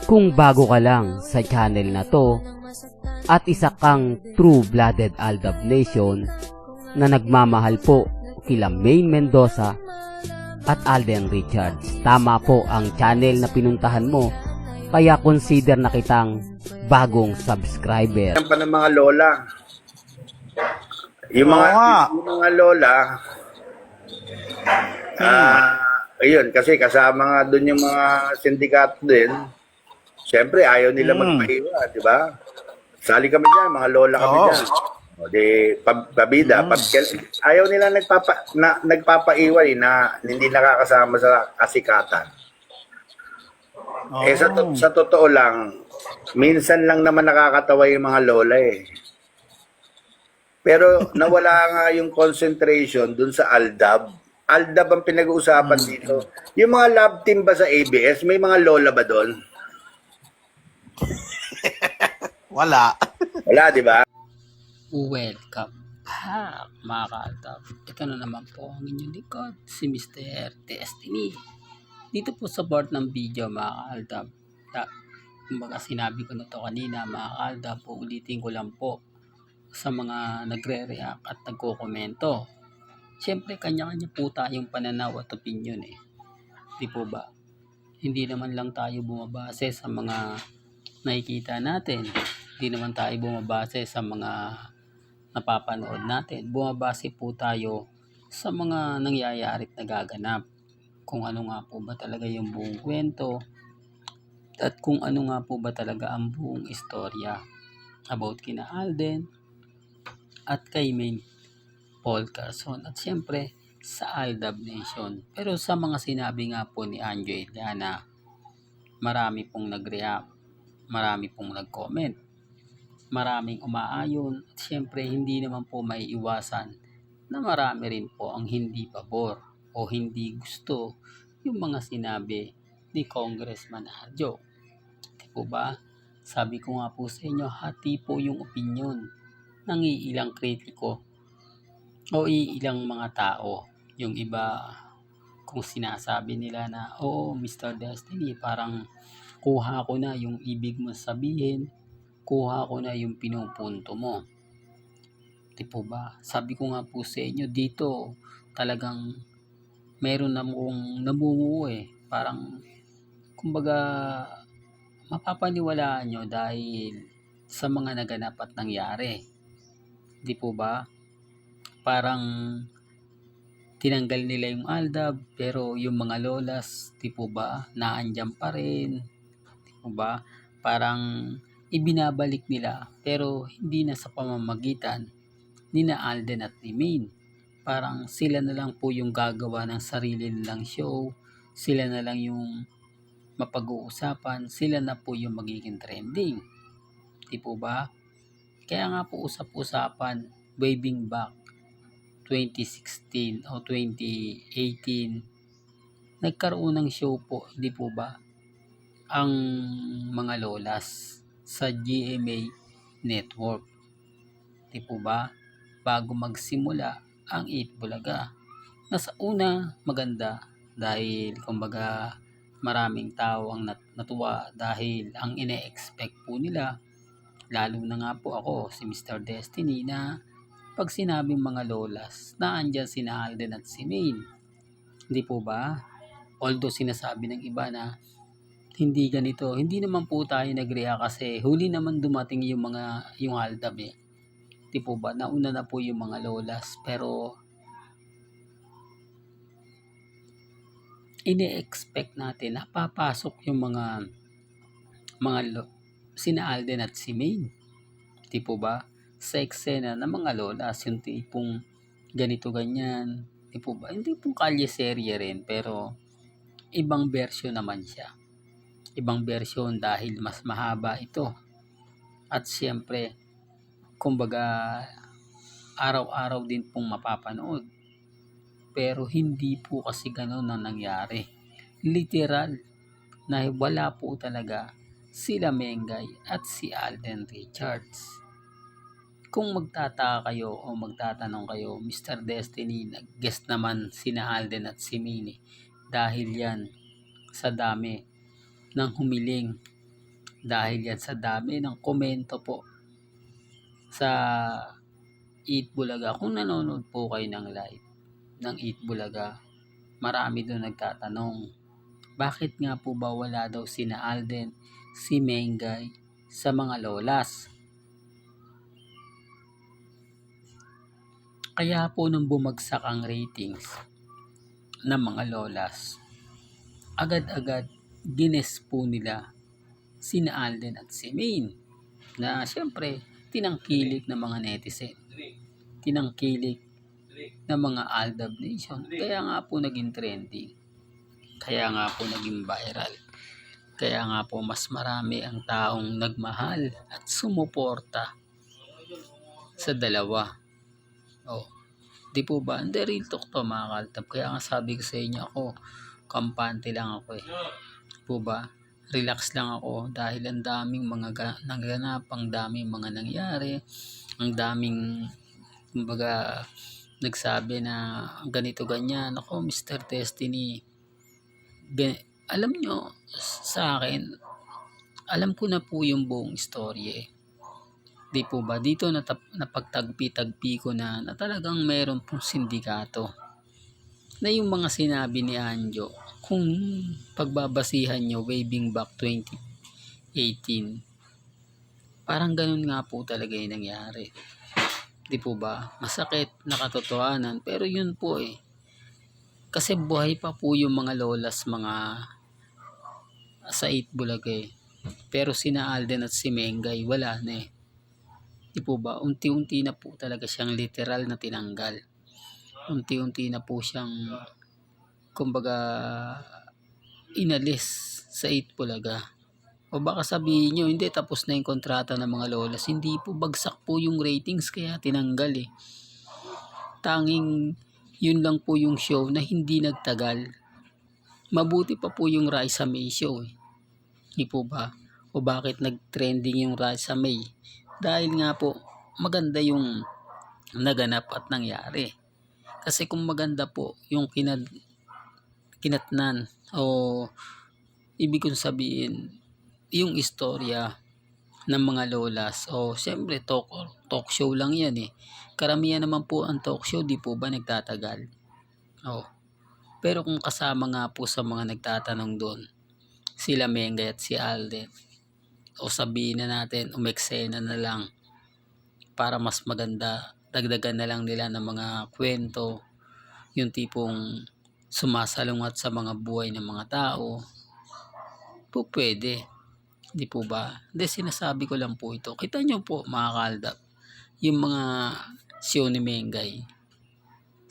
Kung bago ka lang sa channel na to at isa kang true-blooded Aldab Nation na nagmamahal po kila Maine Mendoza at Alden Richards, tama po ang channel na pinuntahan mo, kaya consider na kitang bagong subscriber. Yan pa ng mga lola. Yung mga lola, ayun, kasi kasama nga doon yung mga sindikato din. Siyempre, ayaw nila magpahiwa, di ba? Sali kami dyan, mga lola kami dyan. O di, pabida, ayaw nila nagpapaiway na hindi nakakasama sa kasikatan. Eh, sa totoo lang, minsan lang naman nakakatawa yung mga lola eh. Pero nawala nga yung concentration dun sa Aldab. Aldab ang pinag-uusapan dito. Yung mga love team ba sa ABS, may mga lola ba doon? Wala. Wala, di ba? Welcome back mga ka-Aldab. Ito na naman po ang inyong likod, si Mr. Destiny. Dito po sa part ng video mga ka-Aldab. Kumbaga sinabi ko na to kanina mga ka-Aldab, uulitin ko lang po sa mga nagre-react at nagko-komento. Siyempre kanya-kanya po tayong pananaw at opinion eh. Di po ba? Hindi naman lang tayo bumabase sa mga nakikita natin. Hindi naman tayo bumabase sa mga napapanood natin. Bumabase po tayo sa mga nangyayari at nagaganap. Kung ano nga po ba talaga yung buong kwento at kung ano nga po ba talaga ang buong istorya about kina Alden at kay Maine Paul Carson at siyempre sa Aldab Nation. Pero sa mga sinabi nga po ni Anjo Eliana, marami pong nag-react, marami pong nag-comment, maraming umaayon at siyempre hindi naman po may iwasan na marami rin po ang hindi pabor o hindi gusto yung mga sinabi ni Congressman Anjo. Di po ba? Sabi ko nga po sa inyo, hati po yung opinion ng iilang kritiko o iilang mga tao. Yung iba kung sinasabi nila na oo Mr. Destiny, parang kuha ko na yung ibig mo sabihin, kuha ko na yung pinupunto mo. Di po ba? Sabi ko nga po sa inyo dito, talagang meron na mong namumuo eh. Parang, kumbaga, mapapaniwalaan nyo dahil sa mga naganap at nangyari. Di po ba? Parang, tinanggal nila yung Aldab, pero yung mga lolas, di po ba, naandyan pa rin. Di po ba? Parang, ibinabalik nila pero hindi na sa pamamagitan ni na Alden at ni Maine. Parang sila na lang po yung gagawa ng sarili nilang show, sila na lang yung mapag-uusapan, sila na po yung magiging trending. Di po ba? Kaya nga po usap-usapan waving back 2016 o 2018 nagkaroon ng show po, di po ba, ang mga lolas sa GMA Network. Di po ba? Bago magsimula ang 8 Bulaga. Nasa una, maganda dahil kumbaga maraming tao ang natuwa dahil ang ine-expect po nila, lalo na nga po ako, si Mr. Destiny, na pag sinabing mga lolas, na andyan si Alden at si Maine. Di po ba? Although sinasabi ng iba na hindi ganito, hindi naman po tayo nag-react kasi huli naman dumating yung Aldab eh. Di po ba? Nauna na po yung mga lolas pero ine-expect natin na papasok yung sina Alden at si Maine. Di po ba? Sa eksena ng mga lolas, yung tipong ganito ganyan. Di po ba? Hindi pong kalye-serye rin pero ibang version naman siya. Ibang version dahil mas mahaba ito. At siyempre, kumbaga, araw-araw din pong mapapanood. Pero hindi po kasi ganun ang nangyari. Literal na wala po talaga sila Mengay at si Alden Richards. Kung magtataka kayo o magtatanong kayo, Mr. Destiny, nag-guest naman sina Alden at si Mini dahil yan sa dami ng humiling dahil yan sa dami ng komento po sa Eat Bulaga. Kung nanonood po kayo ng live ng Eat Bulaga, marami doon nagtatanong, bakit nga po ba wala daw sina Alden, si Mengay sa mga lolas? Kaya po nung bumagsak ang ratings ng mga lolas, agad-agad gines po nila sina Alden at si Maine na siyempre tinangkilik ng mga netizen, tinangkilik ng mga Aldab Nation. Kaya nga po naging trending, kaya nga po naging viral, kaya nga po mas marami ang taong nagmahal at sumuporta sa dalawa. Oh, di po ba? Hindi, real talk to mga kaltab. Kaya nga sabi ko sa inyo, ako kampante lang ako po ba? Relax lang ako dahil ang daming mga naganap, ang daming mga nangyari, ang daming kumbaga nagsabi na ganito ganyan. Ako, Mr. Destiny, alam nyo, sa akin, alam ko na po yung buong story Di po ba? Dito napagtagpi-tagpi ko na talagang meron pong sindikato na yung mga sinabi ni Anjo, kung pagbabasihan nyo waving back 2018, parang ganun nga po talaga yung nangyari. Di po ba? Masakit na katotohanan, pero yun po kasi buhay pa po yung mga lolas, mga sa 8 Bulaga Pero sina Alden at si Mengay, wala na Di po ba? Unti-unti na po talaga siyang literal na tinanggal. Unti-unti na po siyang kumbaga inalis sa 8 Bulaga. O baka sabihin nyo, hindi, tapos na yung kontrata ng mga lolas. Hindi po, bagsak po yung ratings kaya tinanggal Tanging yun lang po yung show na hindi nagtagal. Mabuti pa po yung Raisa May show Di po ba? O bakit nag-trending yung Raisa May? Dahil nga po, maganda yung naganap at nangyari. Kasi kung maganda po yung kinatnan o ibig kong sabihin, yung istorya ng mga lolas o siyempre talk show lang yan Karamihan naman po ang talk show, di po ba nagtatagal? Pero kung kasama nga po sa mga nagtatanong doon, sila Mengay at si Alden, o sabihin na natin umeksena na lang para mas maganda, dagdagan na lang nila ng mga kwento, yung tipong sumasalungat sa mga buhay ng mga tao, po pwede. Di po ba? Hindi, sinasabi ko lang po ito. Kita nyo po mga kaldap, yung mga show ni Mengay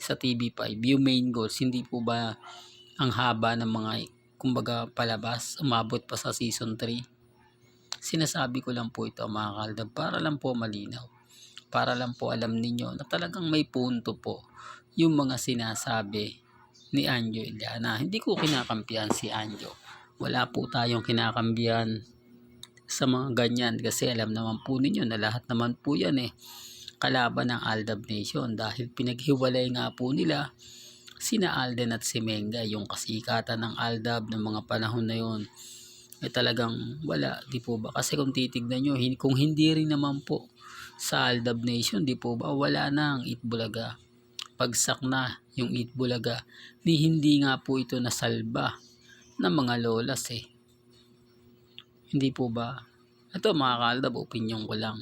sa TV5, yung main goals, hindi po ba ang haba ng mga kumbaga palabas, umabot pa sa season 3? Sinasabi ko lang po ito mga kaldab para lang po malinaw. Para lang po alam ninyo na talagang may punto po yung mga sinasabi ni Anjo Iliana. Hindi ko kinakampihan si Anjo. Wala po tayong kinakampihan sa mga ganyan kasi alam naman po ninyo na lahat naman po yan kalaban ng Aldab Nation dahil pinaghiwalay nga po nila sina Alden at si Menga. Yung kasikatan ng Aldab ng mga panahon na yun talagang wala, di po ba? Kasi kung titignan nyo, kung hindi rin naman po sa Aldab Nation, di po ba? Wala na ang Eat Bulaga. Pagsak na yung Eat Bulaga, hindi nga po ito nasalba ng mga lolas Hindi po ba? Ito mga kaldab, opinion ko lang.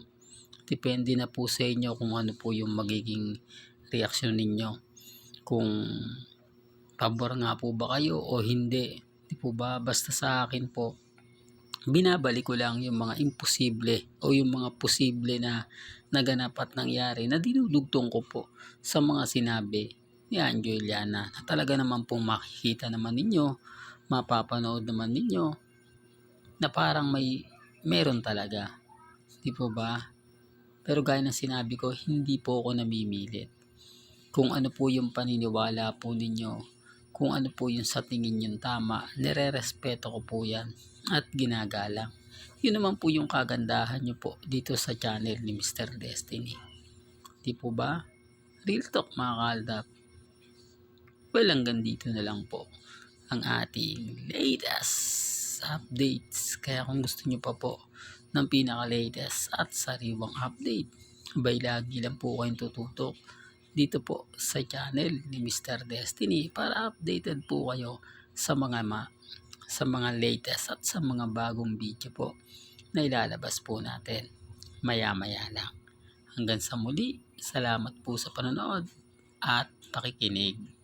Depende na po sa inyo kung ano po yung magiging reaksyon ninyo. Kung pabor nga po ba kayo o hindi. Di po ba? Basta sa akin po, binabalik ko lang yung mga imposible o yung mga posible na naganap at nangyari na dinudugtong ko po sa mga sinabi ni Anjo Iliana na talaga naman pong makikita naman ninyo, mapapanood naman ninyo na parang meron talaga. Di po ba? Pero gaya ng sinabi ko, hindi po ako namimilit. Kung ano po yung paniniwala po ninyo, kung ano po yung sa tingin yung tama, nire-respeto ko po yan at ginagalang. Yun naman po yung kagandahan nyo po dito sa channel ni Mr. Destiny. Di po ba? Real talk mga kaldap. Well, hanggang dito na lang po ang ating latest latest updates. Kaya kung gusto nyo pa po ng pinaka-latest at sariwang update, abay lagi lang po kayong tututok dito po sa channel ni Mr. Destiny para updated po kayo sa mga latest at sa mga bagong video po na ilalabas po natin maya-maya lang. Hanggang sa muli, salamat po sa panonood at pakikinig.